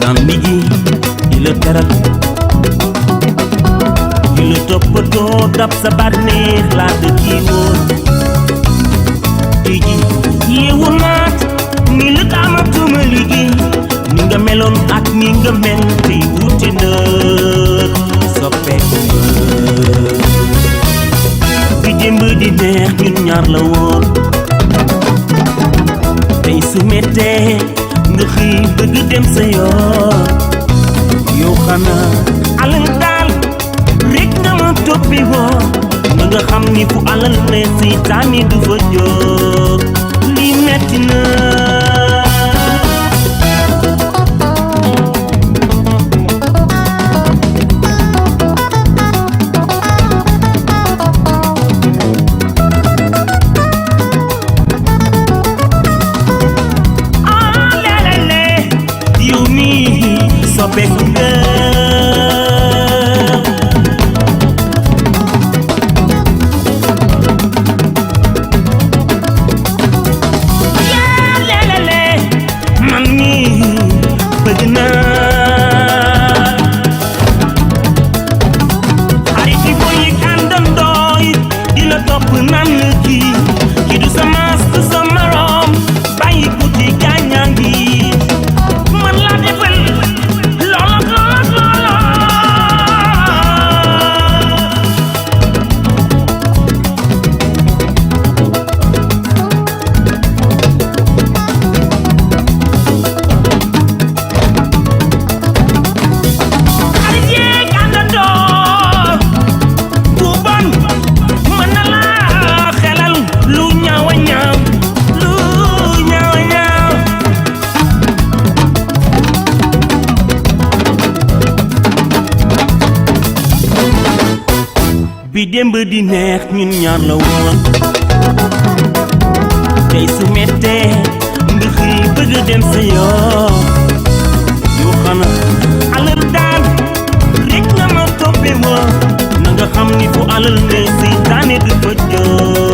daan liggéey di la teral di la toppatoo dab sa bànneex laata kii woon tey ji yeewu naat ni la taamatuma liggéey ni nga meloon ak ni nga mel tey wuute na soppeeku nga bi démb di neex ñun ñaar la woon tey su mettee nga xëy bëgg dem sa yoon yow xanaa alal daal rek nga ma toppi woon na nga xam ni fu alal ne seytaane du fa jóg li metti na soppeeku nga yaa lelele man mii bëgg naa xarit yi booy yi àndandoo yi di la topp naan la kii du sa maas du sa morom bàyyi ko ci gaañaa ngi man laa defal bi démb di neex ñun ñaar la woon tey su mettee nga xëy bëgg dem sa yoon yow xanaa alal daal rek nga ma toppe woon na nga xam ni fu alal ne seytaane du fa jóg